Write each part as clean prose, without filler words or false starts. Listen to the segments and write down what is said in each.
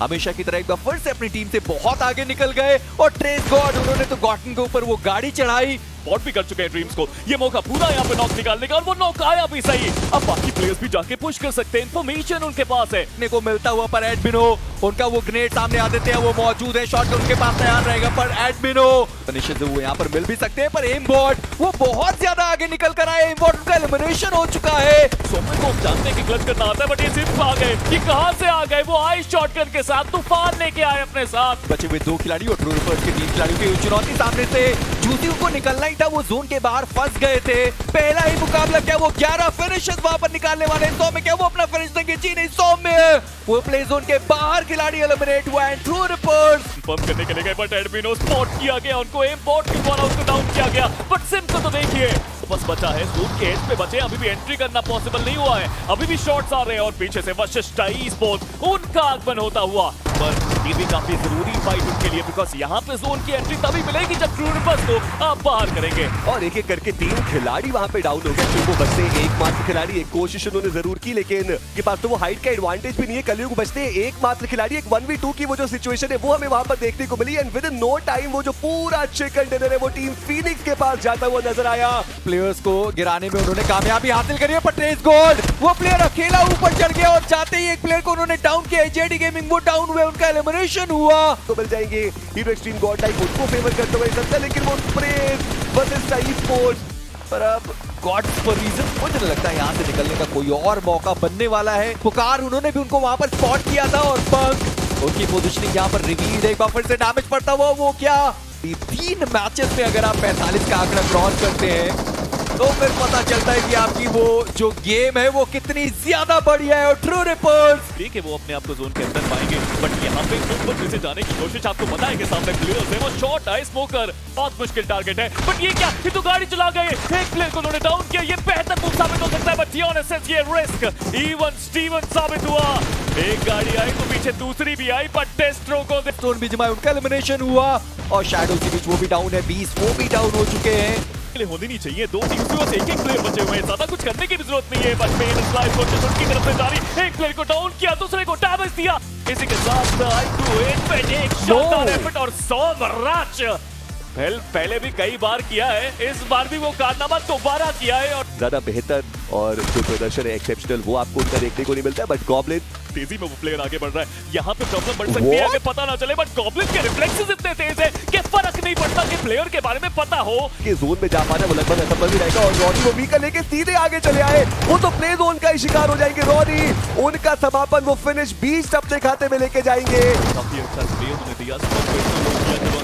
हमेशा की तरह एक बार फिर से अपनी टीम से बहुत आगे निकल गए और ट्रेस गॉड उन्होंने तो गॉटन के ऊपर वो गाड़ी चढ़ाई। बॉट भी कर चुके हैं ड्रीम्स को, ये मौका पूरा यहाँ पे नॉक निकालने का और वो नॉक आया भी सही। अब बाकी प्लेयर्स भी जाके पुश कर सकते हैं, इन्फॉर्मेशन उनके पास है। देखने को मिलता हुआ पर एडमिनो उनका वो ग्रेनेड सामने आ देते हैं, वो मौजूद है, शॉट उनके पास तैयार रहेगा पर एडमिनो फिनिशर वो यहाँ पर मिल भी सकते हैं पर एमबॉट वो बहुत ज्यादा आगे निकल कर आए। एमबॉट उनका एलिमिनेशन हो चुका है। सोमन को जानते हैं कि क्लच करना आता है बट ये सिर्फ आ गए, ये कहां से आ गए? वो आइस शॉटगन के साथ तूफान लेके आए अपने साथ। बचे हुए 2 खिलाड़ी और ट्रू रिपर्स के 3 खिलाड़ियों की चुनौती सामने से जूती को निकलना ही था, वो जोन के बाहर फंस गए थे। पहला ही मुकाबला क्या वो 11 फिनिशेस वहां पर निकालने वाले हैं। 100 में क्या वो अपना फिनिश देंगे? जी नहीं, 100 में वो प्ले जोन के बाहर खिलाड़ी एलिमिनेट हुआ है। ट्रू रिपर्स पंप करने के लिए गए बट एडमिनो स्पॉट किया गया, उनको एम बॉट के द्वारा उसको डाउन किया गया। बट सिम को तो देखिए बस बचा है, जोन के एज पे बचे, अभी भी एंट्री करना पॉसिबल नहीं हुआ है, अभी भी शॉट्स आ रहे हैं और पीछे से वशिष्ठ ई-स्पोर्ट्स उनका आगमन होता हुआ। पर ये भी काफी जरूरी फाइट उनके लिए बिकॉज यहाँ पे जोन की एंट्री तभी मिलेगी जब ट्रू रिपर्स को आप बाहर करेंगे। और एक एक करके 3 खिलाड़ी वहां पे डाउन हो गए। ट्रू को बचते एकमात्र खिलाड़ी, एक कोशिश उन्होंने जरूर की लेकिन के पास तो वो हाइट का एडवांटेज भी नहीं है। कलियुग बचते एकमात्र खिलाड़ी, एक 1v2 की वो जो सिचुएशन है वो हमें वहां पर देखने को मिली and within no time वो जो पूरा चिकन डिनर है वो टीम फीनिक्स के पास जाता हुआ नजर आया। प्लेयर्स को गिराने में उन्होंने कामयाबी हासिल करी है पर ट्रेस गॉड वो प्लेयर अकेला ऊपर चढ़ गया और जाते ही एक प्लेयर को उन्होंने डाउन किया। जेडी गेमिंग वो डाउन हुए, उनका एलिमिनेशन हुआ। तो मिल जाएंगे हीरो एक्सट्रीम गॉड टाइप उनको फेवर करते हुए सकता है लेकिन वो प्रेस वर्सेस ई-स्पोर्ट्स पर अब गॉड्स फॉर रीजन मुझे नहीं लगता यहाँ से निकलने का कोई और मौका बनने वाला है। पुकार उन्होंने भी उनको वहां पर स्पॉट किया था और पंक उनकी पोजीशनिंग यहाँ पर रिवील, एक बार फिर से डैमेज पड़ता हुआ वो क्या 3 मैचेस में अगर आप 45 का आंकड़ा क्रॉस करते हैं तो फिर पता चलता है कि आपकी वो जो गेम है वो कितनी ज्यादा बढ़िया है। और ट्रू रिपर्स देखिए वो अपने आप को जोन के अंदर पाएंगे बट यहाँ पे ऊपर से जाने की कोशिश, आपको पता है कि सामने प्लेयर्स है, वो शॉट है स्मोकर बहुत मुश्किल टारगेट है। बट ये क्या, ये तो गाड़ी चला गए, एक प्लेयर को उन्होंने डाउन किया, ये बेहतर मूव साबित हो सकता है बट ऑनेस्ट ये रिस्क इवन स्टीवन साबित हुआ। एक गाड़ी आई तो पीछे दूसरी भी आई पर टेस्ट्रो को स्टोन भी जमाए, उनका एलिमिनेशन हुआ और शैडो के बीच वो भी डाउन है, 20 वो भी डाउन हो चुके हैं। होनी नहीं चाहिए, 2 टीम्स में एक एक प्लेयर बचे हुए हैं, ज्यादा कुछ करने की भी जरूरत नहीं है। बट मेन स्लाइड कोशिश उनकी तरफ से जारी, एक प्लेयर को डाउन किया, दूसरे को डैमेज दिया। इसी के साथ I2 पे एक शानदार एफर्ट और 100 राच पहले भी कई बार किया है, इस बार भी वो कारनामा दोबारा किया है और ज्यादा बेहतर और जो प्रदर्शन है एक्सेप्शनल वो आपको उनका देखने को नहीं मिलता है। बट गॉब्लिन तेजी में वो प्लेयर आगे बढ़ रहा है, यहाँ पे प्रॉब्लम बढ़ सकती है कि पता ना चले बट गॉब्लिन के रिफ्लेक्सेस इतने तेज है कि फर्क नहीं पड़ता कि प्लेयर के बारे में पता हो कि जोन में जा पाना वो लगभग असंभव ही रहेगा। और रॉनी वो वीकर लेके सीधे आगे चले आए, वो तो प्ले जोन का ही शिकार हो जाएंगे। रॉनी उनका समापन वो फिनिश 20 अपने खाते में लेके जाएंगे। काफी अच्छा प्ले उन्होंने दिया,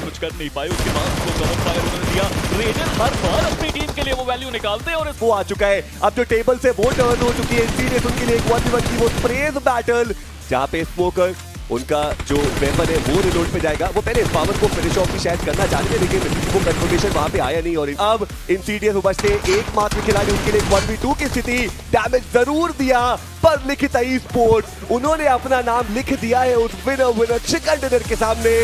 कुछ कर नहीं पाए, उसके बाद वो कवर फायर उन्होंने दिया। रेजर हर बार अपनी टीम के लिए वो वैल्यू निकालते हैं और वो आ चुका है, अब जो टेबल से वो टर्न हो चुकी है सीरियस उनके लिए एक 1v1 की वो स्प्रेज बैटल जहाँ पे स्मोकर उनका जो वेपन है वो रिलोड पे जाएगा। वो पहले इस पावर को फिनिश ऑफ भी शायद करना चाहते थे लेकिन वो कंफर्मेशन वहां पे आया नहीं। और अब इंसीडियस बचते एकमात्र खिलाड़ी उनके लिए 1v2 की स्थिति, डैमेज जरूर दिया पर लिखित ई-स्पोर्ट्स उन्होंने अपना नाम लिख दिया है उस विनर चिकन डिनर के सामने।